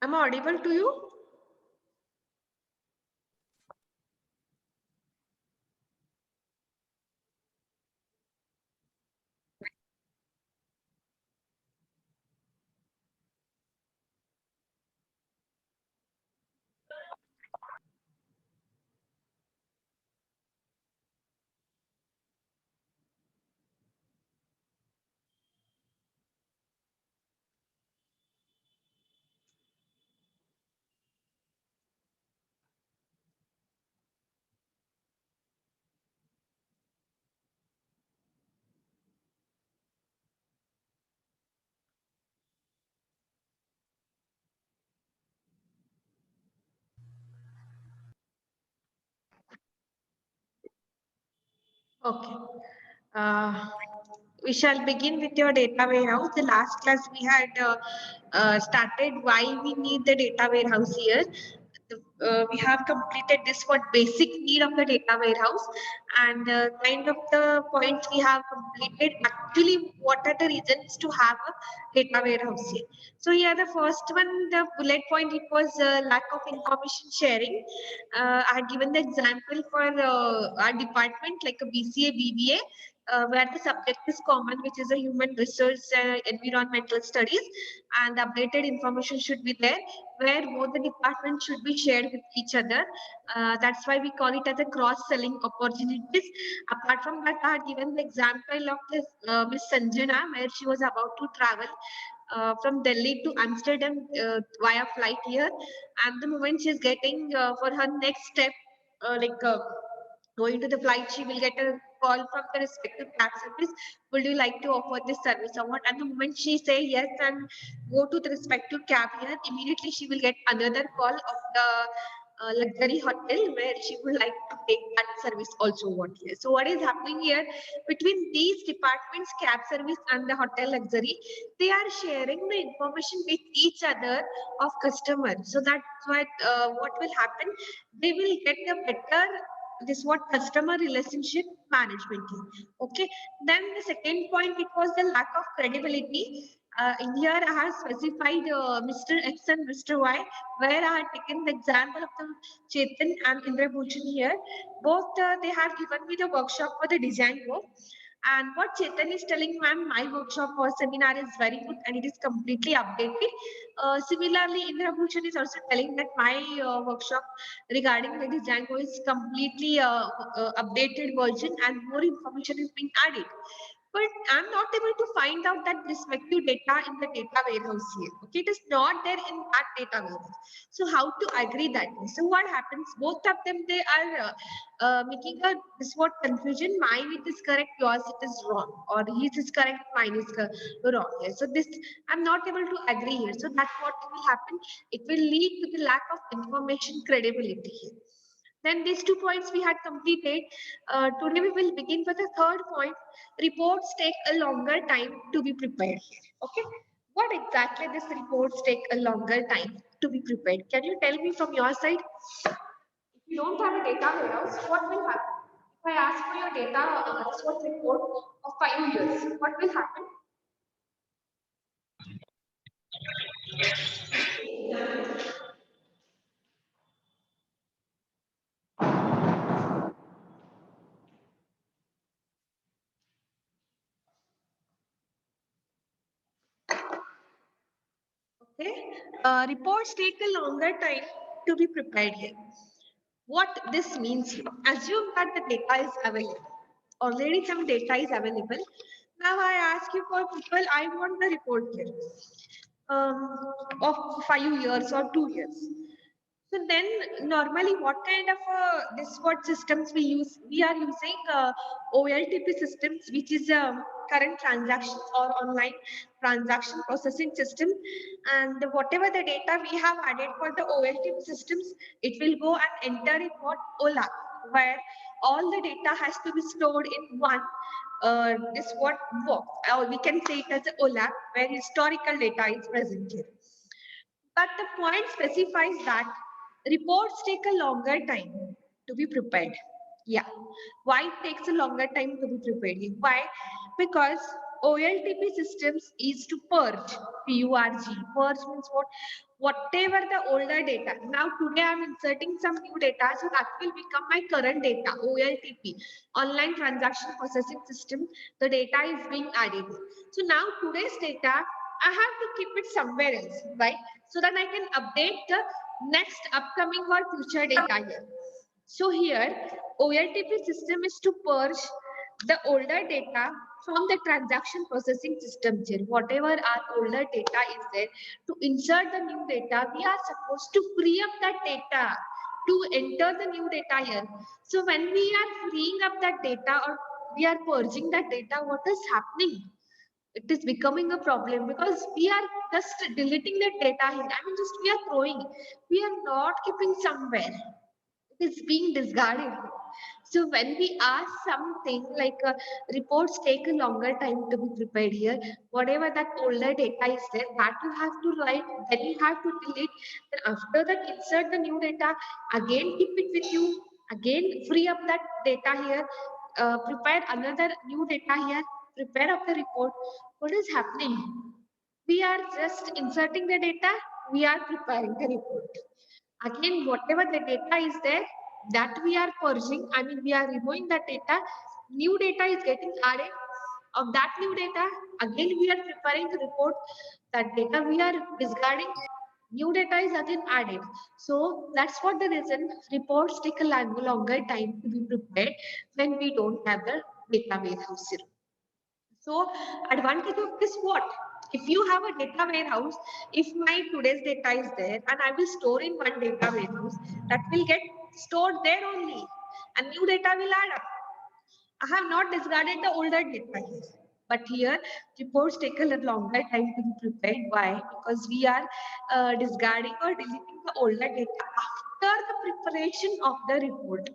Am I audible to you? Okay. Uh, we shall begin with your data warehouse. The last class we had started why we need the data warehouse here. We have completed this what basic need of the data warehouse, and kind of the points we have completed. Actually, what are the reasons to have a data warehouse here? So here the first one, the bullet point, it was lack of information sharing. I had given the example for our department like a BCA, BBA, where the subject is common, which is a human resource environmental studies, and the updated information should be there, where both the departments should be shared with each other. That's why we call it as a cross-selling opportunities. Apart from that, I had given the example of this Miss Sanjana, where she was about to travel from Delhi to Amsterdam via flight here, and the moment she's getting for her next step, going to the flight, she will get a call from the respective cab service. Would you like to offer this service or what? And the moment she say yes and go to the respective cab here, immediately she will get another call of the luxury hotel where she would like to take that service also what here. So what is happening here between these departments, cab service and the hotel luxury, they are sharing the information with each other of customer. So that's what will happen. They will get a better this what customer relationship management is. Okay, then the second point, it was the lack of credibility. In here I have specified Mr. X and Mr. Y, where I had taken the example of the Chetan and Indrabhushan here. Both they have given me the workshop for the design work. And what Chetan is telling, ma'am, my workshop or seminar is very good and it is completely updated. Similarly, Indra Bhushan is also telling that my workshop regarding the design is completely updated version and more information is being added. But I'm not able to find out that respective data in the data warehouse here. Okay, it is not there in that data warehouse. So how to agree that? So what happens? Both of them, they are making a this what confusion. Mine it is correct, yours it is wrong, or his is correct, mine is wrong. Here. So this I'm not able to agree here. So that's what will happen. It will lead to the lack of information credibility here. Then these 2 points we had completed. Today we will begin with the third point. Reports take a longer time to be prepared here. Okay. What exactly these reports take a longer time to be prepared? Can you tell me from your side? If you don't have a data warehouse, what will happen? If I ask for your data, this was report of 5 years, what will happen? Okay. Reports take a longer time to be prepared here. What this means here, assume that the data is available. Already some data is available. Now I ask you for people, I want the report here of 5 years or 2 years. So then normally what kind of this what systems we use? We are using OLTP systems, which is current transactions or online transaction processing system. And whatever the data we have added for the OLTP systems, it will go and enter in what OLAP, where all the data has to be stored in one this what box, or we can say it as a OLAP, where historical data is present here. But the point specifies that reports take a longer time to be prepared. Yeah. Why it takes a longer time to be prepared? Why? Because OLTP systems is to purge, PURG. Purge means what? whatever the older data. Now today I'm inserting some new data, so that will become my current data, OLTP, online transaction processing system. The data is being added. So now today's data, I have to keep it somewhere else, right? So that I can update the next upcoming or future data here. So here, OLTP system is to purge the older data from the transaction processing system here. Whatever our older data is there, to insert the new data, we are supposed to free up that data to enter the new data here. So when we are freeing up that data or we are purging that data, what is happening? It is becoming a problem because we are just deleting the data here. I mean, just we are throwing. We are not keeping somewhere, is being discarded. So when we ask something like reports take a longer time to be prepared here, whatever that older data is there, that you have to write, then you have to delete. Then after that, insert the new data, again keep it with you, again free up that data here, prepare another new data here, prepare up the report. What is happening? We are just inserting the data, we are preparing the report. Again, whatever the data is there, that we are purging, I mean, we are removing that data, new data is getting added. Of that new data, again, we are preparing the report. That data we are discarding, new data is again added. So that's what the reason reports take a longer time to be prepared when we don't have the data warehouse. So advantage of this what? If you have a data warehouse, if my today's data is there and I will store in one data warehouse, that will get stored there only and new data will add up. I have not discarded the older data here. But here, reports take a little longer time to be prepared. Why? Because we are discarding or deleting the older data after the preparation of the report.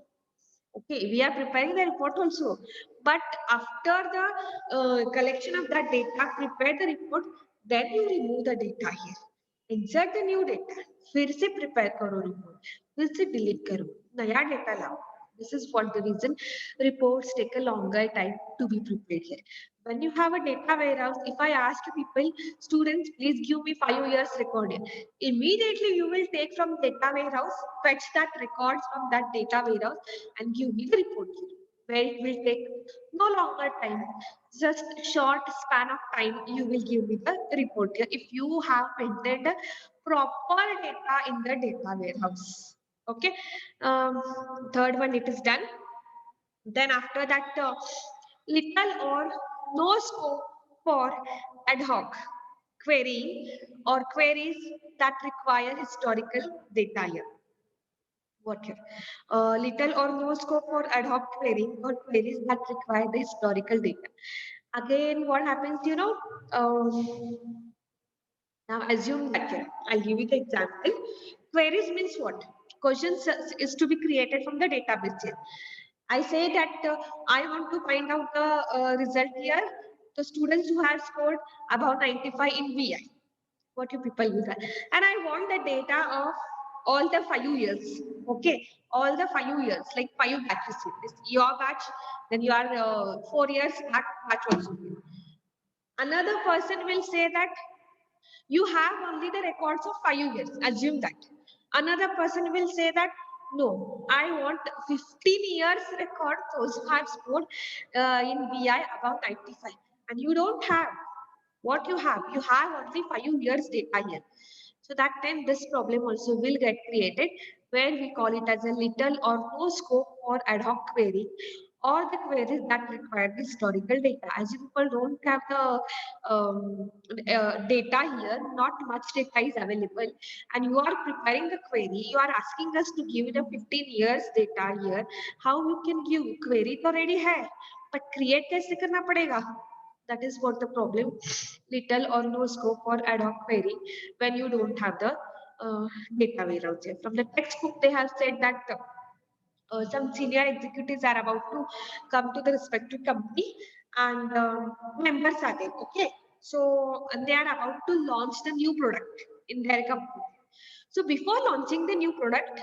Okay, we are preparing the report also, but after the collection of that data, prepare the report, then you remove the data here. Insert the new data, फिर से prepare करो report, फिर से delete करो, नया data लाओ. This is what the reason reports take a longer time to be prepared here. When you have a data warehouse, if I ask people, students, please give me 5 years record here. Immediately you will take from data warehouse, fetch that records from that data warehouse and give me the report here, where it will take no longer time, just short span of time you will give me the report here if you have maintained the proper data in the data warehouse. Okay, third one it is done. Then after that, little or no scope for ad hoc querying or queries that require historical data here. What here? Little or no scope for ad hoc querying or queries that require the historical data. Again, what happens, now assume that here, I'll give you the example. Queries means what? Questions is to be created from the database here. I say that I want to find out the result here. The students who have scored about 95 in VI. What you people use that? And I want the data of all the 5 years. Okay, all the 5 years, like 5 batches. This your batch, then your 4 years batch also. Another person will say that you have only the records of 5 years. Assume that. Another person will say that no, I want 15 years record. Those who have scored in VI about 95, and you don't have. What you have only 5 years data here. So that time this problem also will get created, where we call it as a little or no scope for ad hoc query, or the queries that require the historical data. As you people don't have the data here, not much data is available, and you are preparing the query, you are asking us to give it a 15 years data here. How you can give? Query तो ready है, but create कैसे करना पड़ेगा? That is what the problem. Little or no scope for ad hoc query when you don't have the data warehouse. From the textbook, they have said that some senior executives are about to come to the respective company, and members are there. Okay, so they are about to launch the new product in their company. So before launching the new product,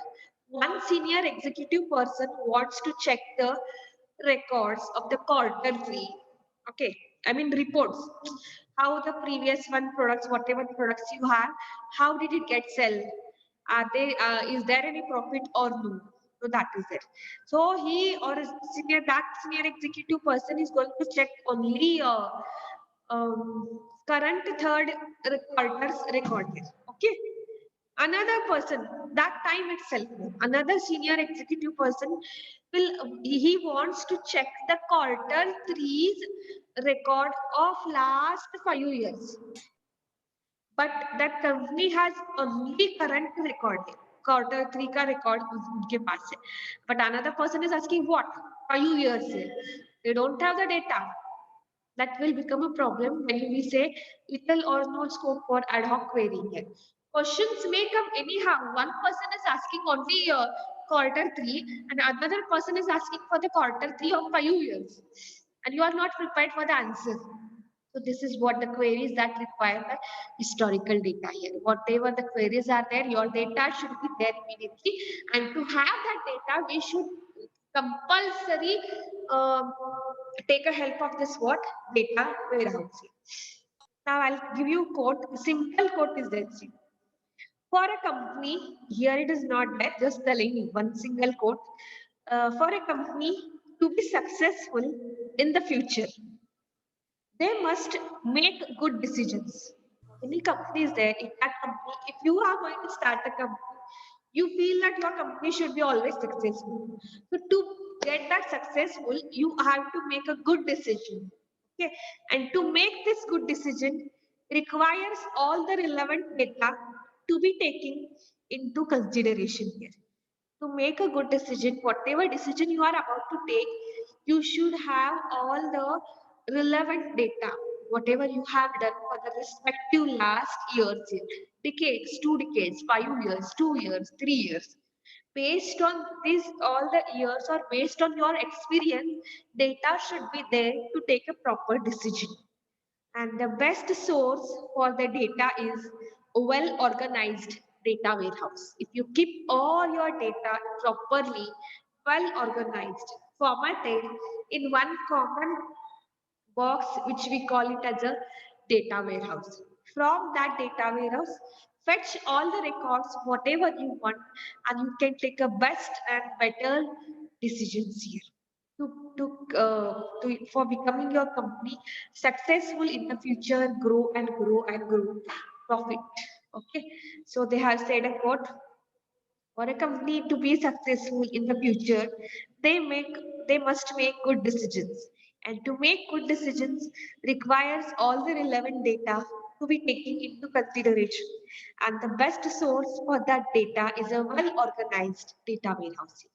one senior executive person wants to check the records of the quarterly. Okay, I mean reports. How the previous one products, whatever products you have, how did it get sell? Are they? Is there any profit or no? So that is it. So he or that senior executive person is going to check only current third quarter's recorded. Okay. Another person, that time itself, another senior executive person will, he wants to check the quarter three's record of last 5 years. But that company has only current record, quarter three का record उनके पास है. But another person is asking what 5 years है. They don't have the data. That will become a problem when we say little or no scope for ad hoc querying here. Questions may come anyhow. One person is asking only quarter three, and another person is asking for the quarter three of 5 years, and you are not prepared for the answer. So this is what the queries that require the historical data here. Whatever the queries are there, your data should be there immediately. And to have that data, we should compulsory take a help of this what data warehouse. Now I'll give you quote. Simple quote is there. See. For a company, here it is not there. Just telling you one single quote. For a company to be successful in the future, they must make good decisions. Any company is there. In that company, if you are going to start a company, you feel that your company should be always successful. So to get that successful, you have to make a good decision. Okay, and to make this good decision requires all the relevant data to be taken into consideration here. To make a good decision, whatever decision you are about to take, you should have all the relevant data, whatever you have done for the respective last years, decades, 2 decades, 5 years, 2 years, 3 years. Based on this, all the years or based on your experience, data should be there to take a proper decision. And the best source for the data is a well-organized data warehouse. If you keep all your data properly, well-organized, formatted in one common box, which we call it as a data warehouse. From that data warehouse, fetch all the records, whatever you want, and you can take a best and better decisions here for becoming your company successful in the future, grow and grow and grow profit. Okay, so they have said a quote: for a company to be successful in the future, they must make good decisions, and to make good decisions requires all the relevant data to be taken into consideration, and the best source for that data is a well organized data warehouse.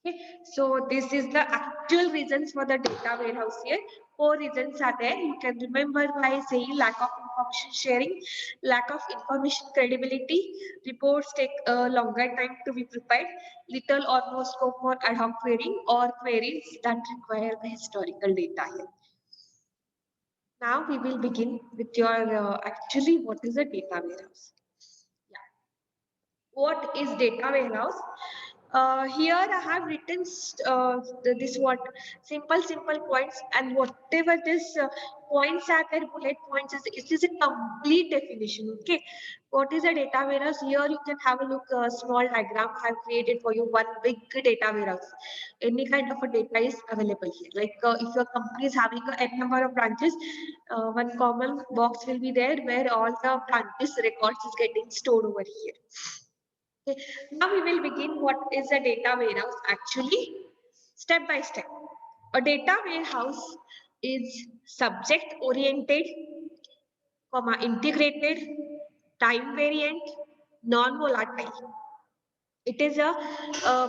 Okay, so this is the actual reasons for the data warehouse here. 4 reasons are there. You can remember by saying lack of information sharing, lack of information credibility, reports take a longer time to be prepared, little or no scope for ad hoc querying, or queries that require the historical data here. Now we will begin with your actually what is a data warehouse. Yeah. What is data warehouse? Here I have written this what simple points, and whatever this points are there, bullet points, it is a complete definition. Okay, what is a data warehouse? Here you can have a look, a small diagram I have created for you. One big data warehouse, any kind of a data is available here. Like if your company is having a n number of branches, one common box will be there where all the branches records is getting stored over here. Okay. Now we will begin what is a data warehouse actually, step by step. A data warehouse is subject oriented, integrated, time variant, non-volatile. It is a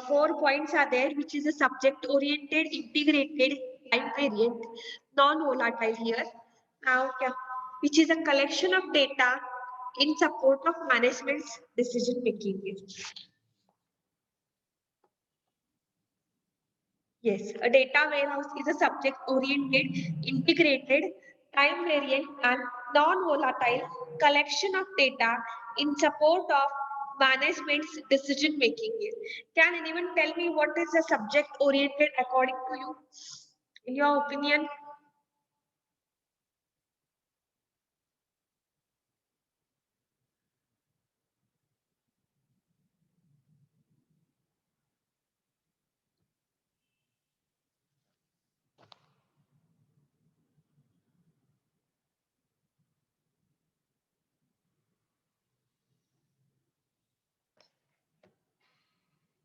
4 points are there, which is a subject oriented, integrated, time variant, non-volatile here. Now, which is a collection of data in support of management's decision making here. Yes, a data warehouse is a subject-oriented, integrated, time-variant, and non-volatile collection of data in support of management's decision-making. Can anyone tell me what is a subject-oriented according to you? In your opinion?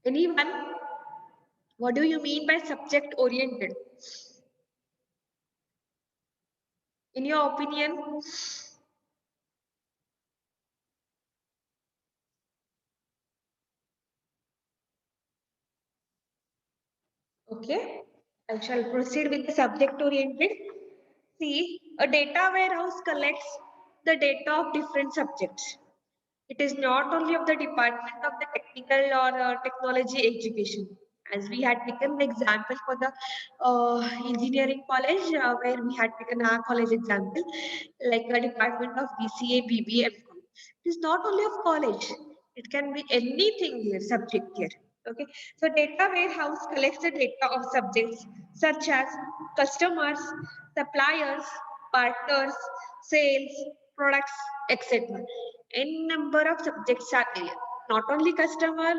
Anyone? What do you mean by subject oriented? In your opinion? Okay, I shall proceed with the subject oriented. See, a data warehouse collects the data of different subjects. It is not only of the department of the technical or technology education. As we had taken the example for the engineering college, where we had taken our college example, like a department of BCA, BBA, MCom. It is not only of college. It can be anything here, subject here. Okay. So data warehouse collects the data of subjects such as customers, suppliers, partners, sales, products, etc. N number of subjects are there. Not only customer,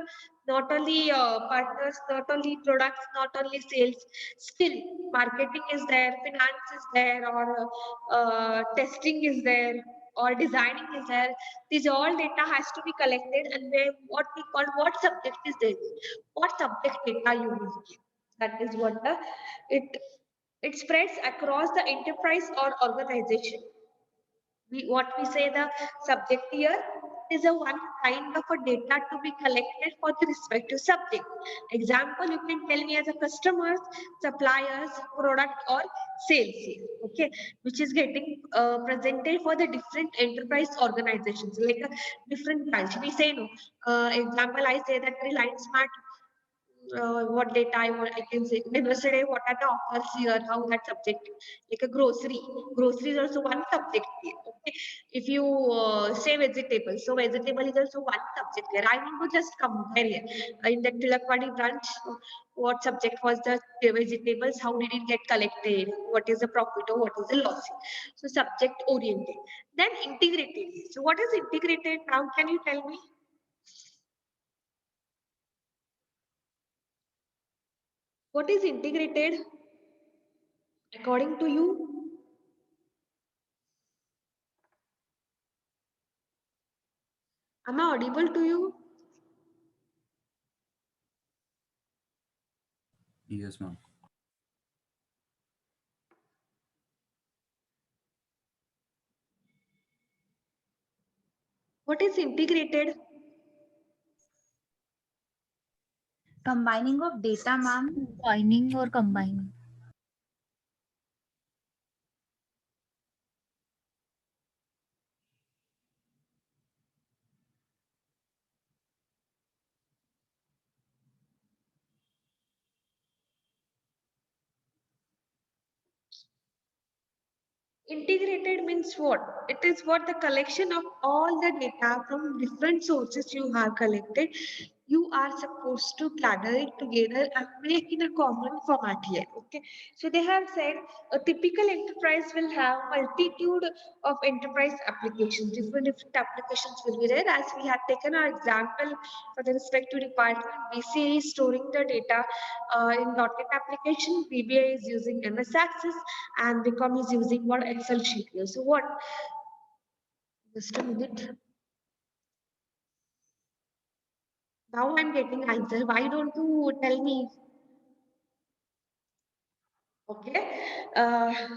not only partners, not only products, not only sales. Still, marketing is there, finance is there, or testing is there, or designing is there. These all data has to be collected, and where what we call what subject is there, what subject data you use. That is what the it spreads across the enterprise or organization. What we say the subject here is a one kind of a data to be collected for the respective subject. Example, you can tell me as a customers, suppliers, product or sales here, okay, which is getting presented for the different enterprise organizations, like a different branch. We say no. Example, I say that Reliance Smart, what data I can say. Then yesterday, what are the offers here? How that subject, like a grocery. Grocery is also one subject here. Okay. If you say vegetables, so vegetable is also one subject here. I want to just compare here. In the Tilakwadi branch, what subject was the vegetables? How did it get collected? What is the profit or what is the loss? So subject oriented. Then integrated. So what is integrated? Now can you tell me? What is integrated according to you? Am I audible to you? Yes, ma'am. What is integrated? Combining of data, ma'am. Joining or combining. Integrated means what? It is what the collection of all the data from different sources you have collected. You are supposed to gather it together and make in a common format here. Okay. So they have said a typical enterprise will have multitude of enterprise applications. Different applications will be there. As we have taken our example for the respective department, BCA is storing the data in .NET application. BBA is using MS Access, and BCom is using what Excel sheet here. So what? Just a minute. Now I'm getting answer. Why don't you tell me? Okay.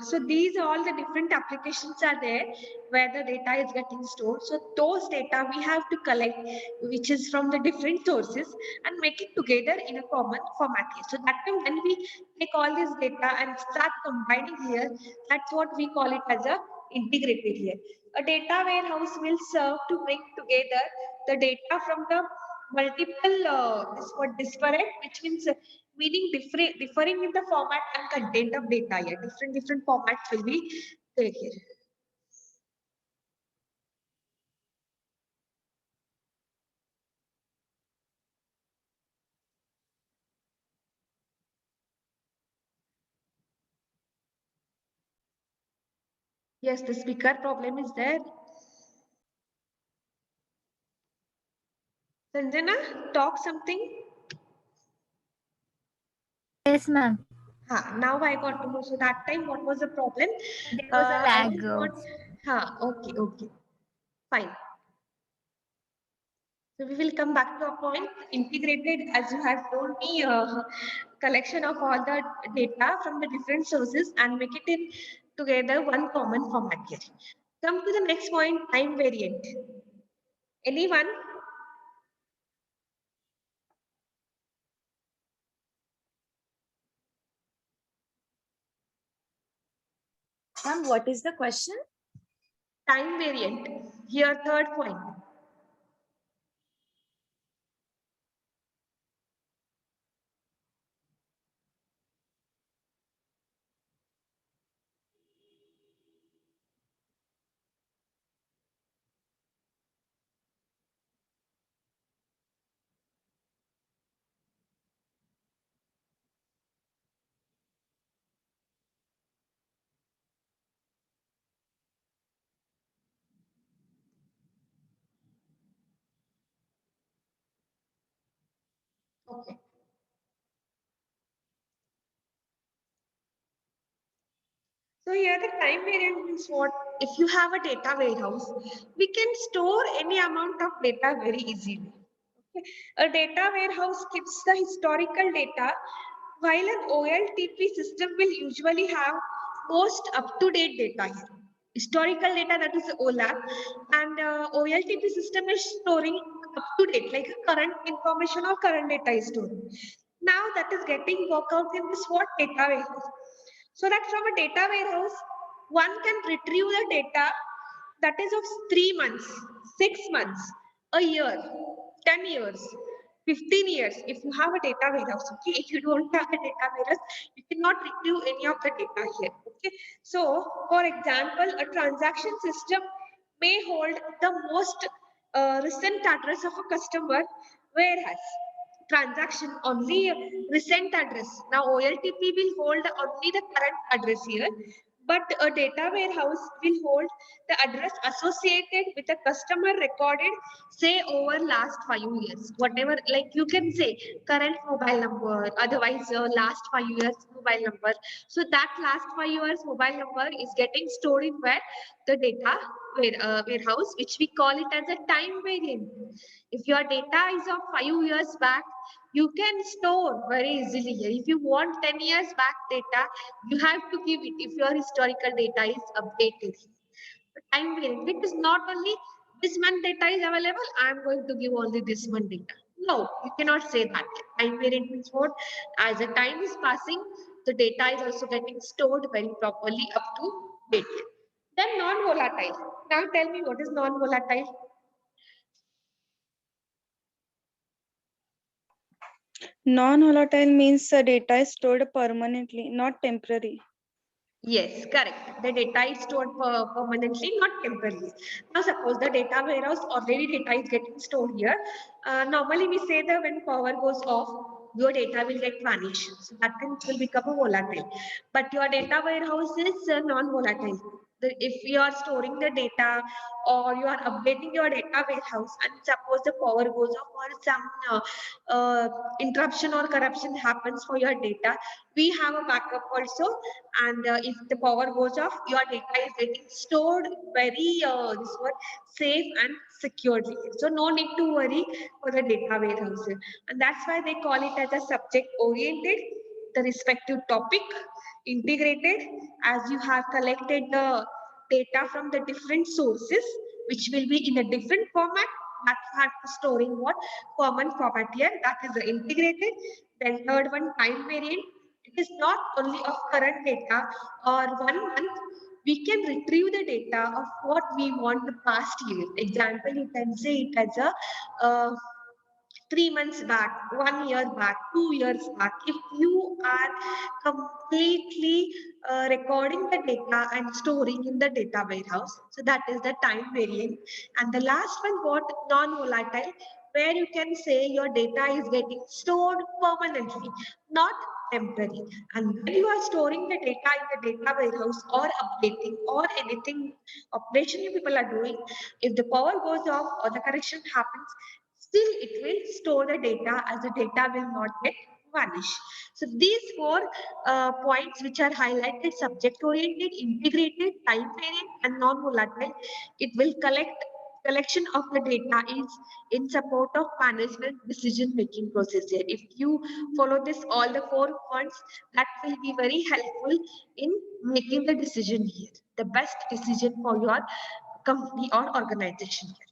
So these all the different applications are there where the data is getting stored. So those data we have to collect, which is from the different sources, and make it together in a common format here. So that time when we take all this data and start combining here, that's what we call it as a integrated here. A data warehouse will serve to bring together the data from the multiple this what disparate, which means meaning differing in the format and content of data here. Different formats will be there here. Yes, the speaker problem is there. Sanjana, talk something. Yes, ma'am. Now I got to know. So that time, what was the problem? There was a I lag. was not. Okay, okay, fine. So we will come back to a point. Integrated, as you have told me, collection of all the data from the different sources and make it in together one common format here. Come to the next point, time variant. Anyone? Ma'am, what is the question? Time variant. Here, third point. Okay. So here the time variant means what? If you have a data warehouse, we can store any amount of data very easily. Okay. A data warehouse keeps the historical data, while an OLTP system will usually have most up-to-date data here. Historical data, that is OLAP, and OLTP system is storing up-to-date, like current information or current data is storing. Now that is getting worked out in this what data warehouse. So that from a data warehouse, one can retrieve the data that is of 3 months, 6 months, a year, 10 years, 15 years. If you have a data warehouse, okay. If you don't have a data warehouse, you cannot retrieve any of the data here. Okay. So, for example, a transaction system may hold the most recent address of a customer, whereas transaction only recent address. Now OLTP will hold only the current address here, but a data warehouse will hold the address associated with the customer recorded, say over last 5 years. Whatever, like you can say current mobile number, otherwise last 5 years mobile number. So that last 5 years mobile number is getting stored in where the data warehouse, which we call it as a time variant. If your data is of 5 years back, you can store very easily here. If you want 10 years back data, you have to give it if your historical data is updated. Time variant, because not only this month data is available, I am going to give only this month data. No, you cannot say that. Time variant means what? As the time is passing, the data is also getting stored very properly up to date. Then non-volatile. Now tell me what is non-volatile? Non-volatile means the data is stored permanently, not temporary. Yes, correct. The data is stored permanently, not temporarily. Now, suppose the data warehouse already data is getting stored here. Normally, we say that when power goes off, your data will get vanished. So that can will become a volatile. But your data warehouse is non-volatile. If you are storing the data or you are updating your data warehouse and suppose the power goes off or some interruption or corruption happens for your data, we have a backup also, and if the power goes off, your data is getting stored very this one safe and securely. So no need to worry for the data warehouse, and that's why they call it as a subject oriented, the respective topic integrated, as you have collected the data from the different sources, which will be in a different format. That had storing what common format here, that is the integrated. Then third one, time variant. It is not only of current data or 1 month. We can retrieve the data of what we want the past year. Example, you can say it as a 3 months back, 1 year back, 2 years back. If you are completely recording the data and storing in the data warehouse, so that is the time variant. And the last one, what non-volatile, where you can say your data is getting stored permanently, not temporary. And when you are storing the data in the data warehouse or updating or anything operation you people are doing, if the power goes off or the correction happens, still it will store the data as the data will not get vanish. So these four points which are highlighted: subject oriented, integrated, time variant and non-volatile, it will collect collection of the data is in support of management decision making process here. If you follow this all the 4 points, that will be very helpful in making the decision here, the best decision for your company or organization here.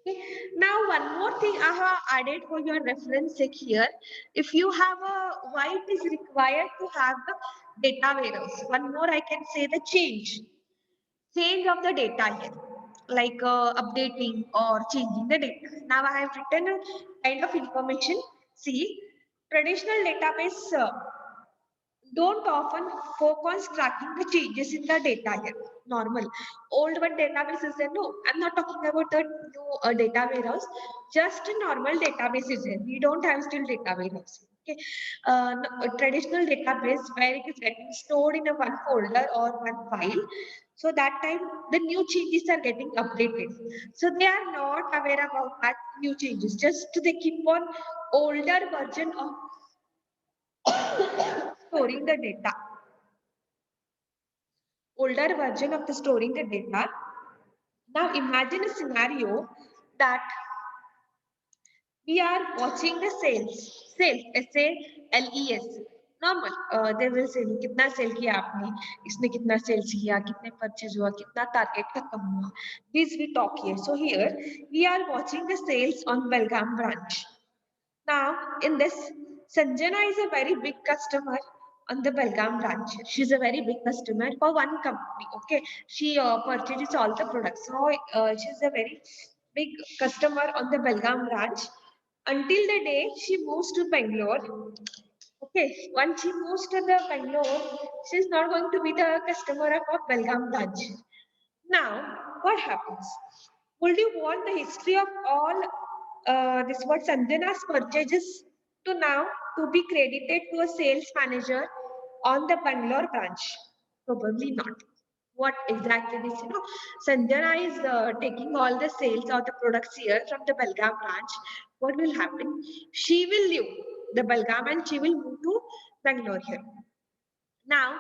Okay. Now one more thing I have added for your reference sake here. If you have why it is required to have the data warehouse. One more I can say the change of the data here, like updating or changing the data. Now I have written a kind of information. See, traditional database don't often focus tracking the changes in the data here. Normal. Old one database is there. No, I'm not talking about the new data warehouse. Just a normal database is there. We don't have still data warehouse. Okay. A traditional database where it is getting stored in a one folder or one file. So that time the new changes are getting updated. So they are not aware about that new changes. Just they keep on older version of storing the data. Older version of the storing the data. Now imagine a scenario that we are watching the sales, SALES. Normal, they will say कितना cell किया आपने, इसने कितना sales किया, कितने purchase हुआ, कितना target खत्म हुआ. This we talk here. So here we are watching the sales on Belgaum branch. Now in this, Sanjana is a very big customer on the Belgaum branch. She's a very big customer for one company. Okay, she purchases all the products. So she's a very big customer on the Belgaum branch until the day she moves to Bangalore. Okay, once she moves to the Bangalore, she's not going to be the customer of Belgaum branch. Now, what happens? Would you want the history of all this what Sanjana's purchases to now to be credited to a sales manager on the Bangalore branch? Probably not. What exactly this? Sanjana is taking all the sales or the products here from the Belgaum branch. What will happen? She will leave the Belgaum and she will move to Bangalore here. Now,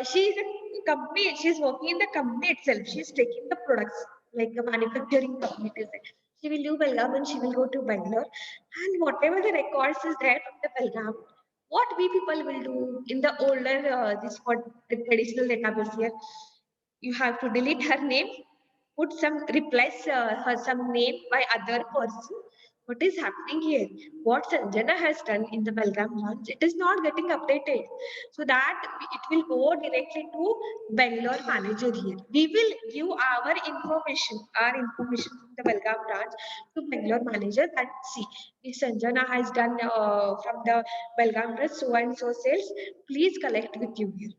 she is a company, she's working in the company itself. She's taking the products like a manufacturing company. It is there. She will leave Belgaum and she will go to Bangalore. And whatever the records is there from the Belgaum, what we people will do in the older, this what the traditional database here, you have to delete her name, put some, replace her some name by other person. What is happening here? What Sanjana has done in the Belgaum launch, it is not getting updated. So that it will go directly to Bangalore manager here. We will give our information from the Belgaum branch to Bangalore manager that see, if Sanjana has done from the Belgaum branch so and so sales, please collect with you here.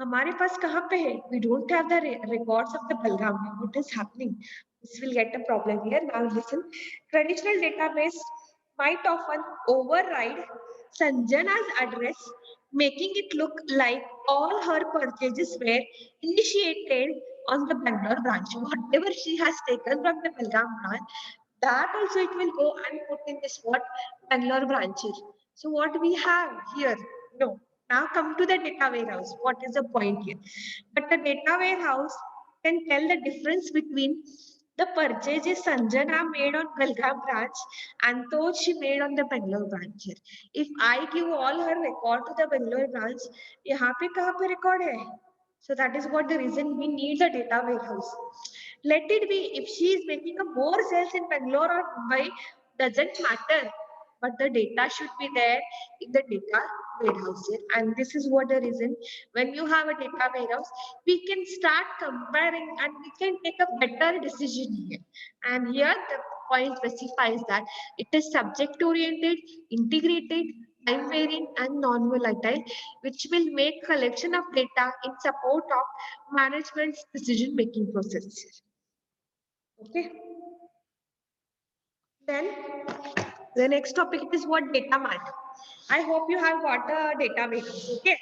हमारे पास कहाँ पे है? We don't have the records of the Belgaum. What is happening? This will get a problem here. Now listen, traditional database might often override Sanjana's address, making it look like all her purchases were initiated on the Bangalore branch. Whatever she has taken from the Belgaum branch, that also it will go and put in this what Bangalore branches. So what we have here? No. Now come to the data warehouse. What is the point here? But the data warehouse can tell the difference between the purchases Sanjana made on Belgaum branch and those she made on the Bangalore branch here. If I give all her record to the Bangalore branch, यहाँ पे कहाँ पे record है? So that is what the reason we need the data warehouse. Let it be if she is making a more sales in Bangalore or Mumbai, doesn't matter. But the data should be there in the data warehouse here. And this is what the reason when you have a data warehouse, we can start comparing and we can take a better decision here. And here the point specifies that it is subject oriented, integrated, time varying and non-volatile, which will make collection of data in support of management's decision making process. Okay. Then the next topic is what data mart. I hope you have got a data warehouse. Okay.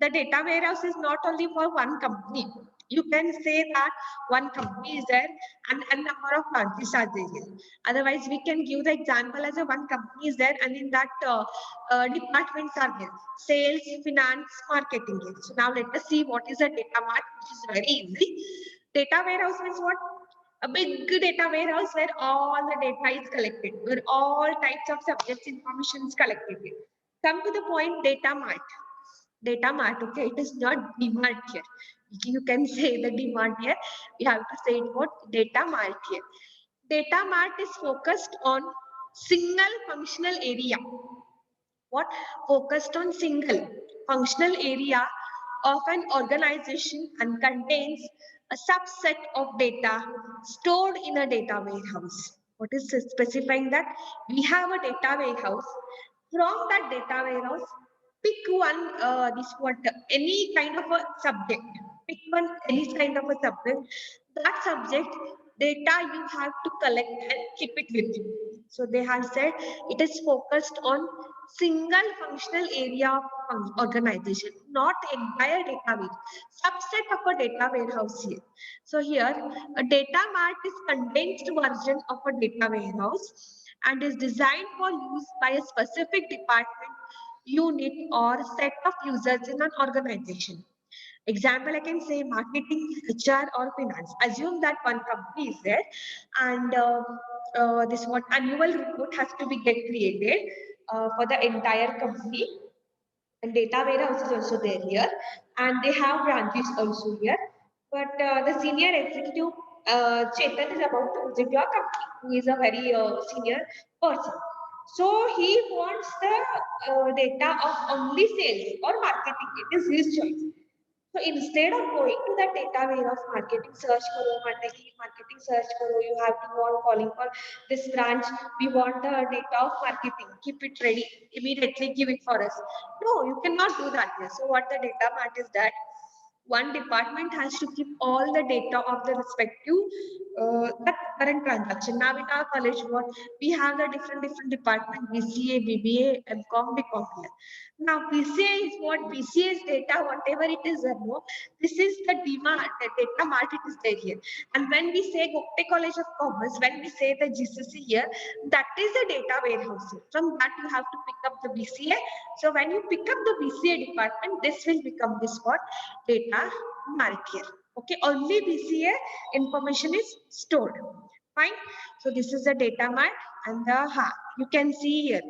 The data warehouse is not only for one company. You can say that one company is there and a number of branches are there. Otherwise, we can give the example as a one company is there and in that departments are there. Sales, finance, marketing. So now let us see what is a data mart, which is very easy. Data warehouse means what? A big data warehouse where all the data is collected, where all types of subjects information is collected. Come to the point, data mart. Data mart, okay, it is not demand here. You can say the demand here. You have to say it what data mart here. Data mart is focused on single functional area. What? Focused on single functional area of an organization and contains a subset of data stored in a data warehouse. What is specifying that? We have a data warehouse. From that data warehouse, pick one, any kind of a subject. Pick one, any kind of a subject. That subject data you have to collect and keep it with you. So they have said it is focused on single functional area of organization, not entire database. Subset of a data warehouse here. So here, a data mart is condensed version of a data warehouse and is designed for use by a specific department, unit, or set of users in an organization. Example, I can say marketing, HR, or finance. Assume that one company is there, and this one annual report has to be get created for the entire company. And data warehouse is also there here, and they have branches also here. But the senior executive Chetan is about to visit your company, who is a very senior person. So he wants the data of only sales or marketing. It is his choice. So instead of going to the data warehouse, marketing search karo, marketing search karo, you have to go on calling for this branch. We want the data of marketing. Keep it ready. Immediately give it for us. No, you cannot do that here. So what the data mart is that one department has to keep all the data of the respective that current transaction. Now in our college, what we have the different department, BCA, BBA, MCOM, BCom here. Now BCA is what BCA's data, whatever it is, no, this is the demand, the data mart it is there here. And when we say Gupta College of Commerce, when we say the GCC here, that is the data warehouse here. From that you have to pick up the BCA. So when you pick up the BCA department, this will become this what? Data mart here. Okay, only BCA information is stored. Fine. So this is the data mart, and the you can see here.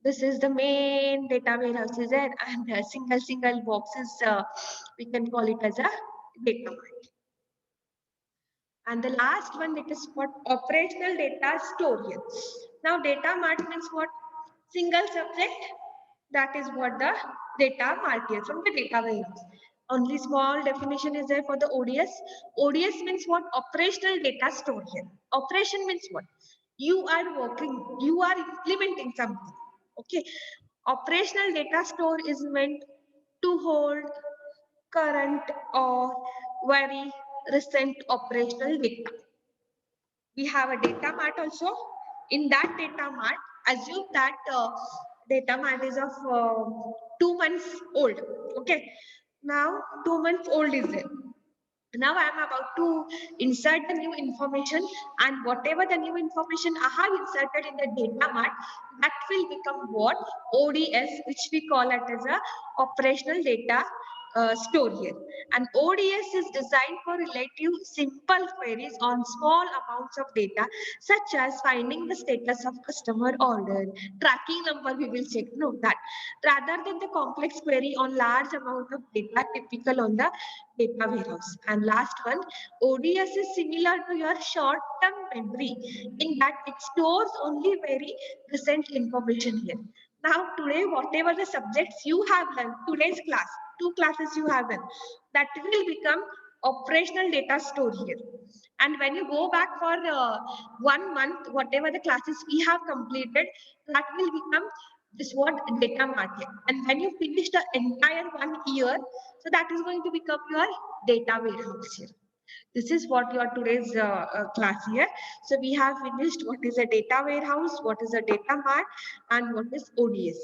This is the main data warehouse is there, and single boxes we can call it as a data mart. And the last one, it is what operational data store here. Now data mart means what? Single subject. That is what the data mart is from the data warehouse. Only small definition is there for the ODS. ODS means what? Operational data store here. Operation means what? You are working, you are implementing something. Okay. Operational data store is meant to hold current or very recent operational data. We have a data mart also. In that data mart, assume that data mart is of 2 months old. Okay. Now 2 months old is there. Now I am about to insert the new information, and whatever the new information I have inserted in the data mart, that will become what? ODS, which we call it as a operational data store here. And ODS is designed for relative simple queries on small amounts of data, such as finding the status of customer order, tracking number we will check, no, that, rather than the complex query on large amount of data typical on the data warehouse. And last one, ODS is similar to your short-term memory in that it stores only very recent information here. Now today, whatever the subjects you have learned, today's class, 2 classes you have done, that will become operational data store here. And when you go back for 1 month, whatever the classes we have completed, that will become this what? Data market. And when you finish the entire 1 year, so that is going to become your data warehouse here. This is what your today's class here. So we have finished what is a data warehouse, what is a data mart, and what is ODS.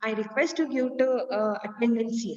I request to give to attendance here.